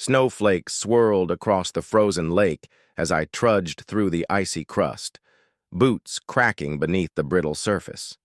Snowflakes swirled across the frozen lake as I trudged through the icy crust, boots cracking beneath the brittle surface.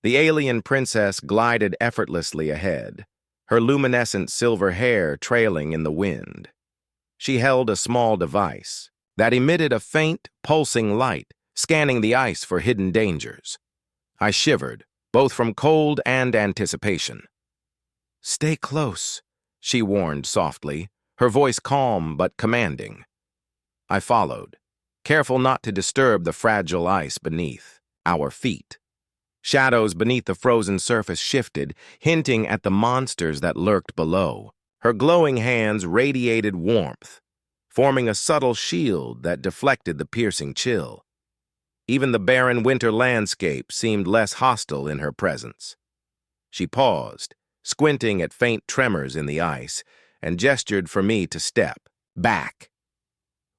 The alien princess glided effortlessly ahead, her luminescent silver hair trailing in the wind. She held a small device that emitted a faint, pulsing light, scanning the ice for hidden dangers. I shivered, both from cold and anticipation. "Stay close," she warned softly, her voice calm but commanding. I followed, careful not to disturb the fragile ice beneath our feet. Shadows beneath the frozen surface shifted, hinting at the monsters that lurked below. Her glowing hands radiated warmth, forming a subtle shield that deflected the piercing chill. Even the barren winter landscape seemed less hostile in her presence. She paused, squinting at faint tremors in the ice, and gestured for me to step back.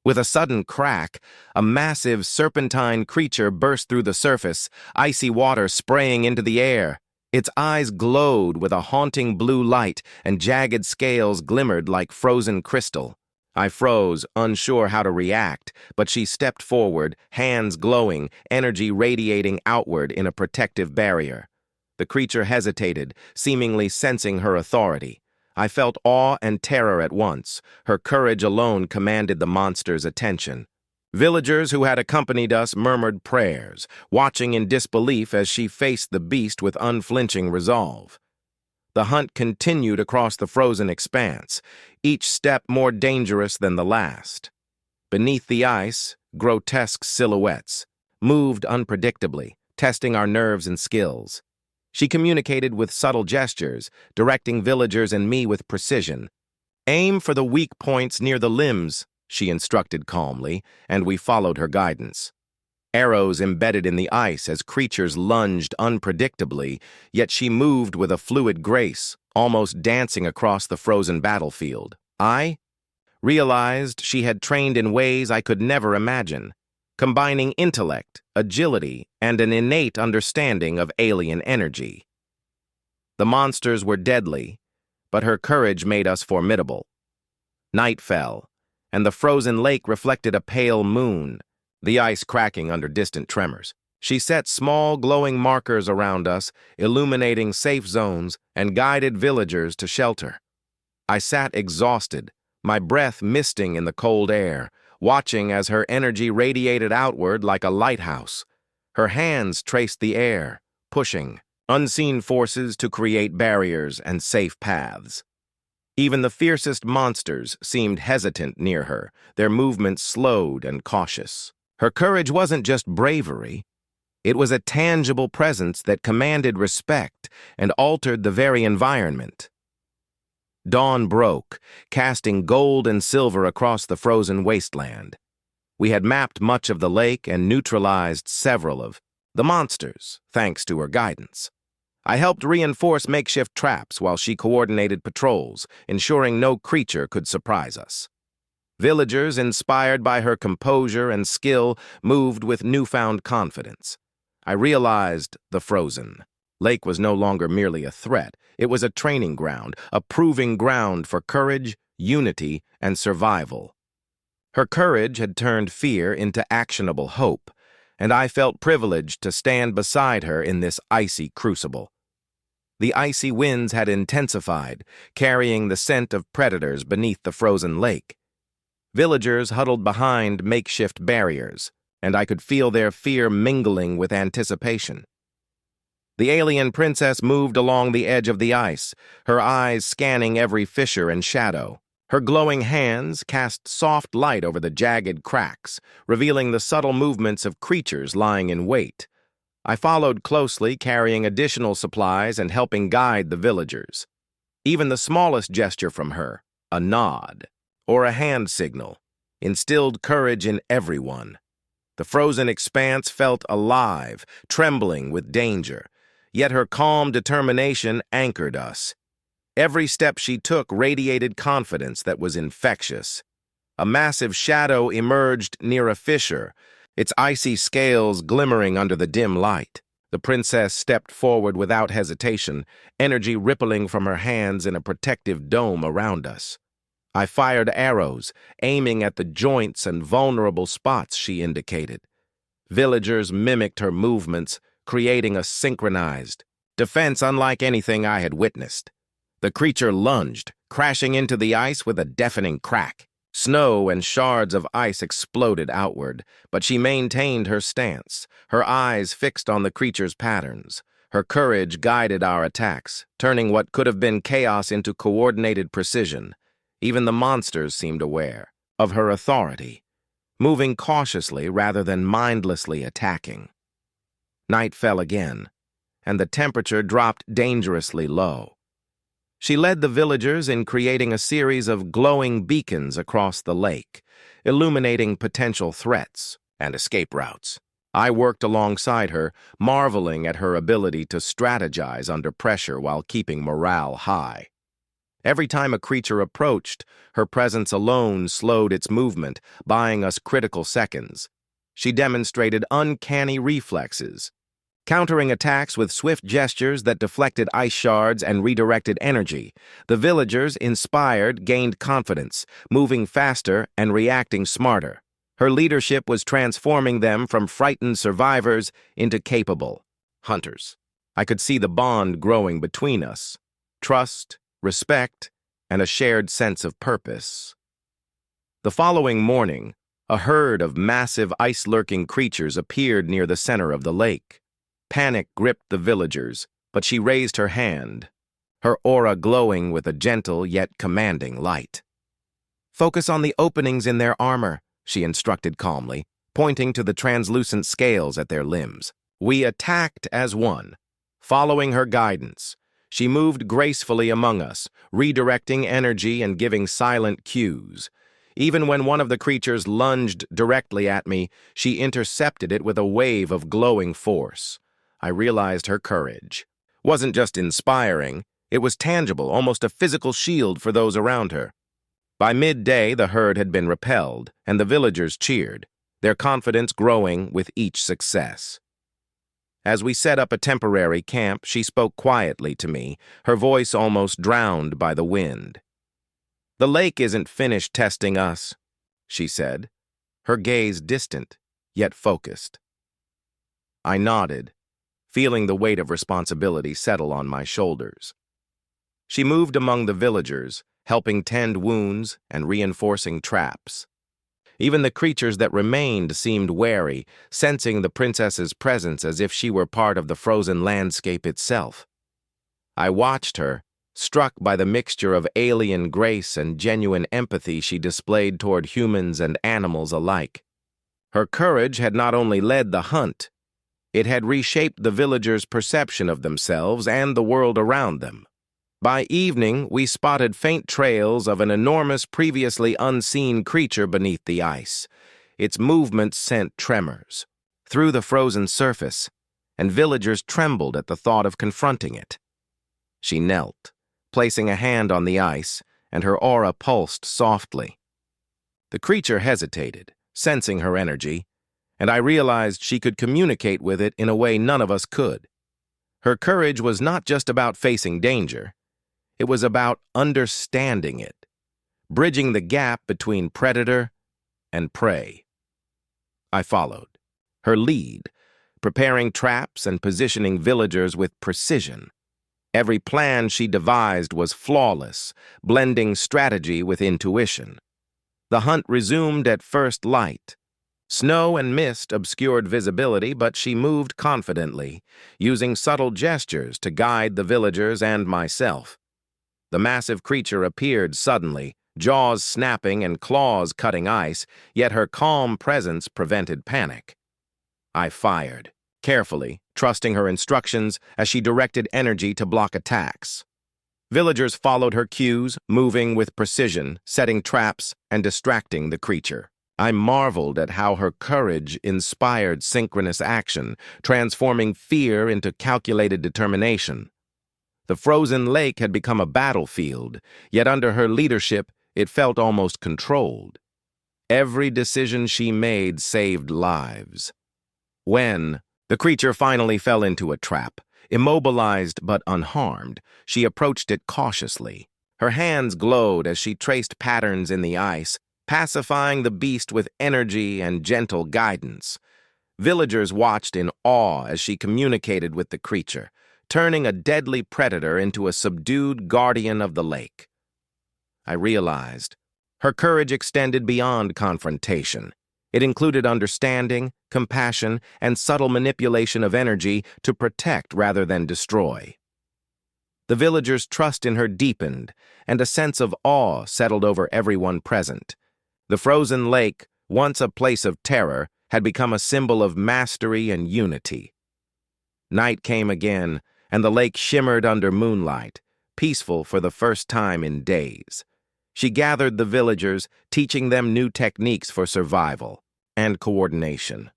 With a sudden crack, a massive serpentine creature burst through the surface, icy water spraying into the air. Its eyes glowed with a haunting blue light, and jagged scales glimmered like frozen crystal. I froze, unsure how to react, but she stepped forward, hands glowing, energy radiating outward in a protective barrier. The creature hesitated, seemingly sensing her authority. I felt awe and terror at once. Her courage alone commanded the monster's attention. Villagers who had accompanied us murmured prayers, watching in disbelief as she faced the beast with unflinching resolve. The hunt continued across the frozen expanse, each step more dangerous than the last. Beneath the ice, grotesque silhouettes moved unpredictably, testing our nerves and skills. She communicated with subtle gestures, directing villagers and me with precision. "Aim for the weak points near the limbs," she instructed calmly, and we followed her guidance. Arrows embedded in the ice as creatures lunged unpredictably, yet she moved with a fluid grace, almost dancing across the frozen battlefield. I realized she had trained in ways I could never imagine, combining intellect, agility, and an innate understanding of alien energy. The monsters were deadly, but her courage made us formidable. Night fell, and the frozen lake reflected a pale moon, the ice cracking under distant tremors. She set small glowing markers around us, illuminating safe zones, and guided villagers to shelter. I sat exhausted, my breath misting in the cold air, watching as her energy radiated outward like a lighthouse. Her hands traced the air, pushing unseen forces to create barriers and safe paths. Even the fiercest monsters seemed hesitant near her, their movements slowed and cautious. Her courage wasn't just bravery. It was a tangible presence that commanded respect and altered the very environment. Dawn broke, casting gold and silver across the frozen wasteland. We had mapped much of the lake and neutralized several of the monsters, thanks to her guidance. I helped reinforce makeshift traps while she coordinated patrols, ensuring no creature could surprise us. Villagers, inspired by her composure and skill, moved with newfound confidence. I realized the frozen lake was no longer merely a threat. It was a training ground, a proving ground for courage, unity, and survival. Her courage had turned fear into actionable hope, and I felt privileged to stand beside her in this icy crucible. The icy winds had intensified, carrying the scent of predators beneath the frozen lake. Villagers huddled behind makeshift barriers, and I could feel their fear mingling with anticipation. The alien princess moved along the edge of the ice, her eyes scanning every fissure and shadow. Her glowing hands cast soft light over the jagged cracks, revealing the subtle movements of creatures lying in wait. I followed closely, carrying additional supplies and helping guide the villagers. Even the smallest gesture from her, a nod or a hand signal, instilled courage in everyone. The frozen expanse felt alive, trembling with danger, yet her calm determination anchored us. Every step she took radiated confidence that was infectious. A massive shadow emerged near a fissure, its icy scales glimmering under the dim light. The princess stepped forward without hesitation, energy rippling from her hands in a protective dome around us. I fired arrows, aiming at the joints and vulnerable spots she indicated. Villagers mimicked her movements, creating a synchronized defense unlike anything I had witnessed. The creature lunged, crashing into the ice with a deafening crack. Snow and shards of ice exploded outward, but she maintained her stance, her eyes fixed on the creature's patterns. Her courage guided our attacks, turning what could have been chaos into coordinated precision. Even the monsters seemed aware of her authority, moving cautiously rather than mindlessly attacking. Night fell again, and the temperature dropped dangerously low. She led the villagers in creating a series of glowing beacons across the lake, illuminating potential threats and escape routes. I worked alongside her, marveling at her ability to strategize under pressure while keeping morale high. Every time a creature approached, her presence alone slowed its movement, buying us critical seconds. She demonstrated uncanny reflexes, countering attacks with swift gestures that deflected ice shards and redirected energy. The villagers, inspired, gained confidence, moving faster and reacting smarter. Her leadership was transforming them from frightened survivors into capable hunters. I could see the bond growing between us: trust, respect, and a shared sense of purpose. The following morning, a herd of massive ice-lurking creatures appeared near the center of the lake. Panic gripped the villagers, but she raised her hand, her aura glowing with a gentle yet commanding light. "Focus on the openings in their armor," she instructed calmly, pointing to the translucent scales at their limbs. We attacked as one. Following her guidance, she moved gracefully among us, redirecting energy and giving silent cues. Even when one of the creatures lunged directly at me, she intercepted it with a wave of glowing force. I realized her courage wasn't just inspiring, it was tangible, almost a physical shield for those around her. By midday, the herd had been repelled, and the villagers cheered, their confidence growing with each success. As we set up a temporary camp, she spoke quietly to me, her voice almost drowned by the wind. "The lake isn't finished testing us," she said, her gaze distant, yet focused. I nodded, feeling the weight of responsibility settle on my shoulders. She moved among the villagers, helping tend wounds and reinforcing traps. Even the creatures that remained seemed wary, sensing the princess's presence as if she were part of the frozen landscape itself. I watched her, struck by the mixture of alien grace and genuine empathy she displayed toward humans and animals alike. Her courage had not only led the hunt, it had reshaped the villagers' perception of themselves and the world around them. By evening, we spotted faint trails of an enormous, previously unseen creature beneath the ice. Its movements sent tremors through the frozen surface, and villagers trembled at the thought of confronting it. She knelt, placing a hand on the ice, and her aura pulsed softly. The creature hesitated, sensing her energy, and I realized she could communicate with it in a way none of us could. Her courage was not just about facing danger. It was about understanding it, bridging the gap between predator and prey. I followed her lead, preparing traps and positioning villagers with precision. Every plan she devised was flawless, blending strategy with intuition. The hunt resumed at first light. Snow and mist obscured visibility, but she moved confidently, using subtle gestures to guide the villagers and myself. The massive creature appeared suddenly, jaws snapping and claws cutting ice, yet her calm presence prevented panic. I fired, carefully, trusting her instructions as she directed energy to block attacks. Villagers followed her cues, moving with precision, setting traps and distracting the creature. I marveled at how her courage inspired synchronous action, transforming fear into calculated determination. The frozen lake had become a battlefield, yet under her leadership, it felt almost controlled. Every decision she made saved lives. When the creature finally fell into a trap, immobilized but unharmed, she approached it cautiously, Her hands glowed as she traced patterns in the ice, pacifying the beast with energy and gentle guidance. Villagers watched in awe as she communicated with the creature, turning a deadly predator into a subdued guardian of the lake. I realized her courage extended beyond confrontation. It included understanding, compassion, and subtle manipulation of energy to protect rather than destroy. The villagers' trust in her deepened, and a sense of awe settled over everyone present. The frozen lake, once a place of terror, had become a symbol of mastery and unity. Night came again, and the lake shimmered under moonlight, peaceful for the first time in days. She gathered the villagers, teaching them new techniques for survival and coordination.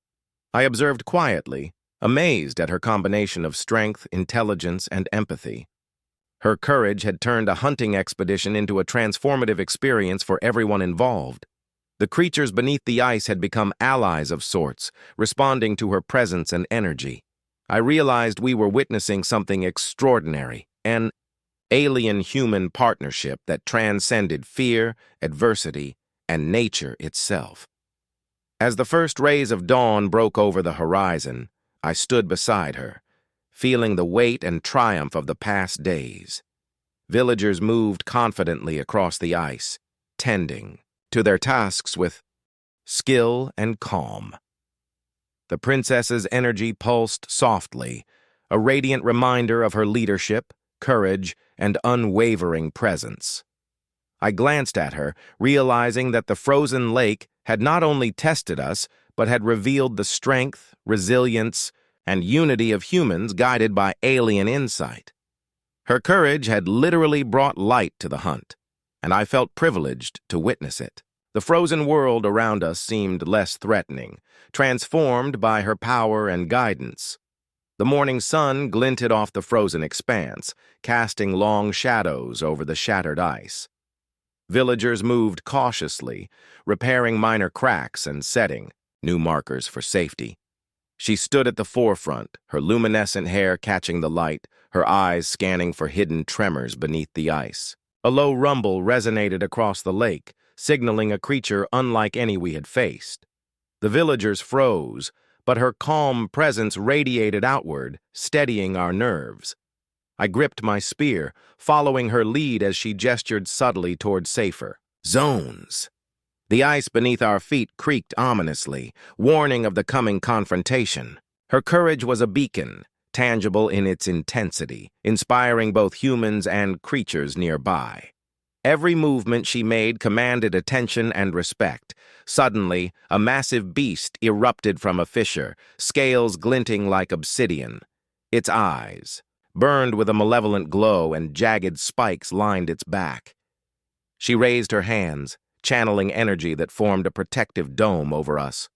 I observed quietly, amazed at her combination of strength, intelligence, and empathy. Her courage had turned a hunting expedition into a transformative experience for everyone involved. The creatures beneath the ice had become allies of sorts, responding to her presence and energy. I realized we were witnessing something extraordinary, an alien-human partnership that transcended fear, adversity, and nature itself. As the first rays of dawn broke over the horizon, I stood beside her, feeling the weight and triumph of the past days. Villagers moved confidently across the ice, tending to their tasks with skill and calm. The princess's energy pulsed softly, a radiant reminder of her leadership, courage, and unwavering presence. I glanced at her, realizing that the frozen lake had not only tested us, but had revealed the strength, resilience, and unity of humans guided by alien insight. Her courage had literally brought light to the hunt, and I felt privileged to witness it. The frozen world around us seemed less threatening, transformed by her power and guidance. The morning sun glinted off the frozen expanse, casting long shadows over the shattered ice. Villagers moved cautiously, repairing minor cracks and setting new markers for safety. She stood at the forefront, her luminescent hair catching the light, her eyes scanning for hidden tremors beneath the ice. A low rumble resonated across the lake, signaling a creature unlike any we had faced. The villagers froze, but her calm presence radiated outward, steadying our nerves. I gripped my spear, following her lead as she gestured subtly toward safer zones. The ice beneath our feet creaked ominously, warning of the coming confrontation. Her courage was a beacon, tangible in its intensity, inspiring both humans and creatures nearby. Every movement she made commanded attention and respect. Suddenly, a massive beast erupted from a fissure, scales glinting like obsidian. Its eyes burned with a malevolent glow, and jagged spikes lined its back. She raised her hands, channeling energy that formed a protective dome over us.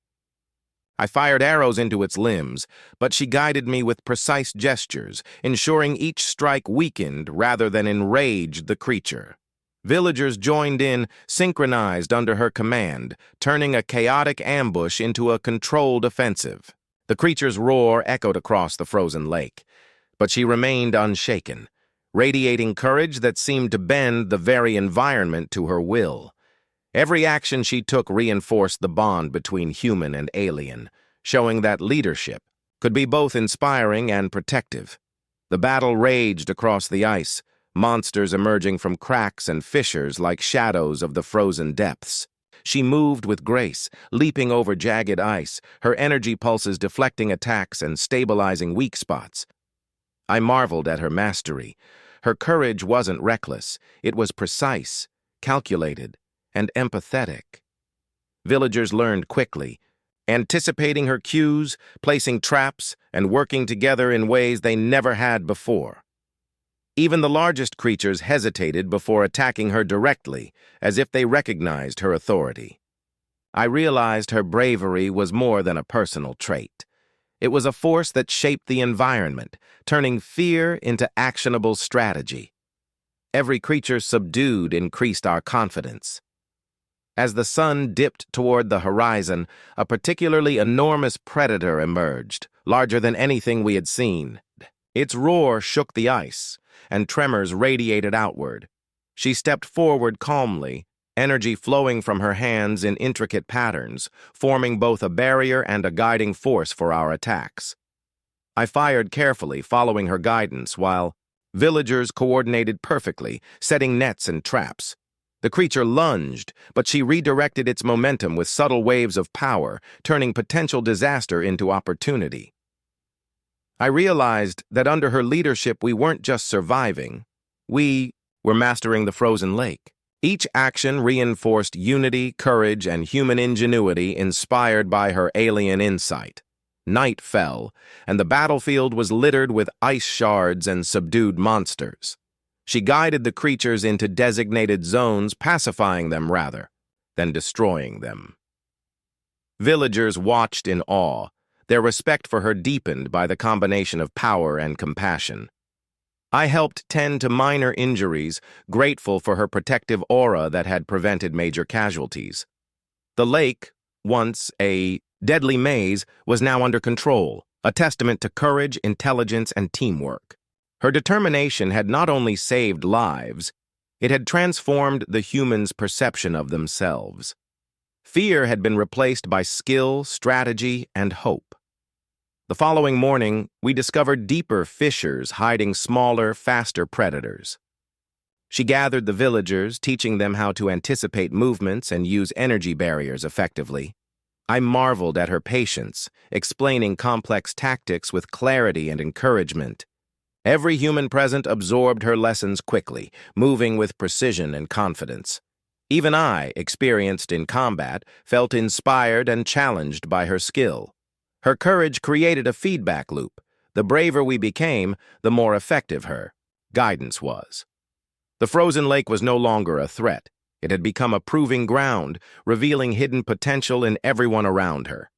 I fired arrows into its limbs, but she guided me with precise gestures, ensuring each strike weakened rather than enraged the creature. Villagers joined in, synchronized under her command, turning a chaotic ambush into a controlled offensive. The creature's roar echoed across the frozen lake, but she remained unshaken, radiating courage that seemed to bend the very environment to her will. Every action she took reinforced the bond between human and alien, showing that leadership could be both inspiring and protective. The battle raged across the ice, monsters emerging from cracks and fissures like shadows of the frozen depths. She moved with grace, leaping over jagged ice, her energy pulses deflecting attacks and stabilizing weak spots. I marveled at her mastery. Her courage wasn't reckless, it was precise, calculated, and empathetic. Villagers learned quickly, anticipating her cues, placing traps, and working together in ways they never had before. Even the largest creatures hesitated before attacking her directly, as if they recognized her authority. I realized her bravery was more than a personal trait. It was a force that shaped the environment, turning fear into actionable strategy. Every creature subdued increased our confidence. As the sun dipped toward the horizon, a particularly enormous predator emerged, larger than anything we had seen. Its roar shook the ice, and tremors radiated outward. She stepped forward calmly, energy flowing from her hands in intricate patterns, forming both a barrier and a guiding force for our attacks. I fired carefully, following her guidance, while villagers coordinated perfectly, setting nets and traps. The creature lunged, but she redirected its momentum with subtle waves of power, turning potential disaster into opportunity. I realized that under her leadership we weren't just surviving, we were mastering the frozen lake. Each action reinforced unity, courage, and human ingenuity inspired by her alien insight. Night fell, and the battlefield was littered with ice shards and subdued monsters. She guided the creatures into designated zones, pacifying them rather than destroying them. Villagers watched in awe, their respect for her deepened by the combination of power and compassion. I helped tend to minor injuries, grateful for her protective aura that had prevented major casualties. The lake, once a deadly maze, was now under control, a testament to courage, intelligence, and teamwork. Her determination had not only saved lives, it had transformed the humans' perception of themselves. Fear had been replaced by skill, strategy, and hope. The following morning, we discovered deeper fissures hiding smaller, faster predators. She gathered the villagers, teaching them how to anticipate movements and use energy barriers effectively. I marveled at her patience, explaining complex tactics with clarity and encouragement. Every human present absorbed her lessons quickly, moving with precision and confidence. Even I, experienced in combat, felt inspired and challenged by her skill. Her courage created a feedback loop. The braver we became, the more effective her guidance was. The frozen lake was no longer a threat. It had become a proving ground, revealing hidden potential in everyone around her.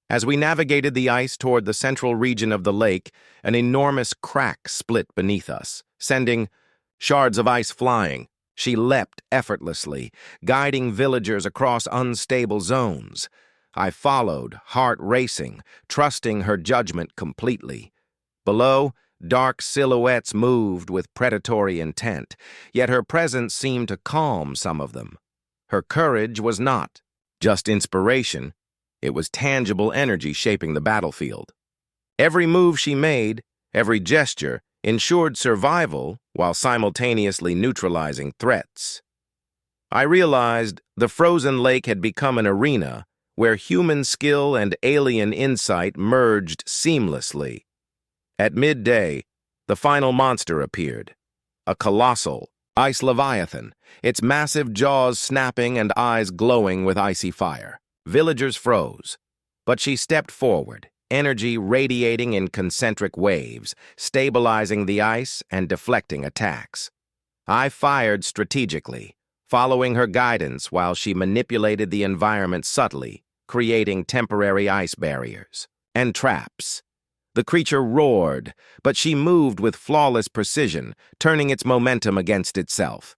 As we navigated the ice toward the central region of the lake, an enormous crack split beneath us, sending shards of ice flying. She leapt effortlessly, guiding villagers across unstable zones. I followed, heart racing, trusting her judgment completely. Below, dark silhouettes moved with predatory intent, yet her presence seemed to calm some of them. Her courage was not just inspiration, it was tangible energy shaping the battlefield. Every move she made, every gesture, ensured survival while simultaneously neutralizing threats. I realized the frozen lake had become an arena where human skill and alien insight merged seamlessly. At midday, the final monster appeared, a colossal ice leviathan, its massive jaws snapping and eyes glowing with icy fire. Villagers froze, but she stepped forward, energy radiating in concentric waves, stabilizing the ice and deflecting attacks. I fired strategically, following her guidance while she manipulated the environment subtly, creating temporary ice barriers and traps. The creature roared, but she moved with flawless precision, turning its momentum against itself.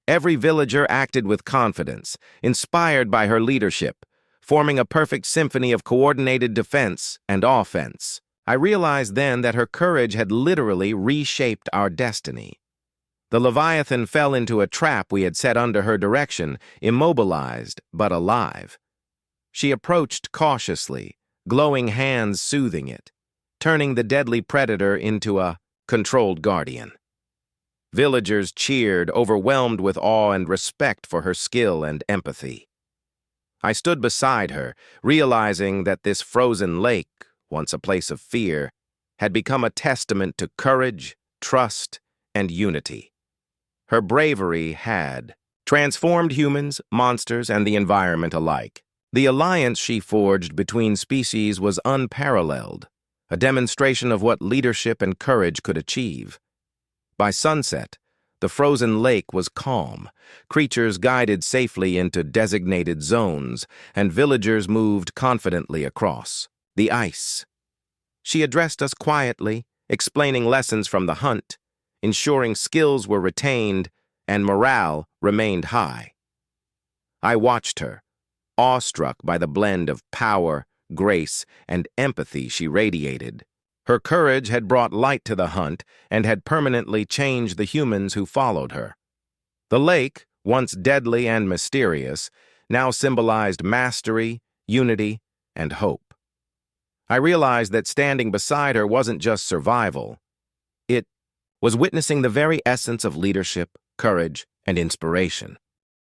Every villager acted with confidence, inspired by her leadership, forming a perfect symphony of coordinated defense and offense. I realized then that her courage had literally reshaped our destiny. The Leviathan fell into a trap we had set under her direction, immobilized but alive. She approached cautiously, glowing hands soothing it, turning the deadly predator into a controlled guardian. Villagers cheered, overwhelmed with awe and respect for her skill and empathy. I stood beside her, realizing that this frozen lake, once a place of fear, had become a testament to courage, trust, and unity. Her bravery had transformed humans, monsters, and the environment alike. The alliance she forged between species was unparalleled, a demonstration of what leadership and courage could achieve. By sunset, the frozen lake was calm, creatures guided safely into designated zones, and villagers moved confidently across the ice. She addressed us quietly, explaining lessons from the hunt, ensuring skills were retained and morale remained high. I watched her, awestruck by the blend of power, grace, and empathy she radiated. Her courage had brought light to the hunt and had permanently changed the humans who followed her. The lake, once deadly and mysterious, now symbolized mastery, unity, and hope. I realized that standing beside her wasn't just survival. It was witnessing the very essence of leadership, courage, and inspiration.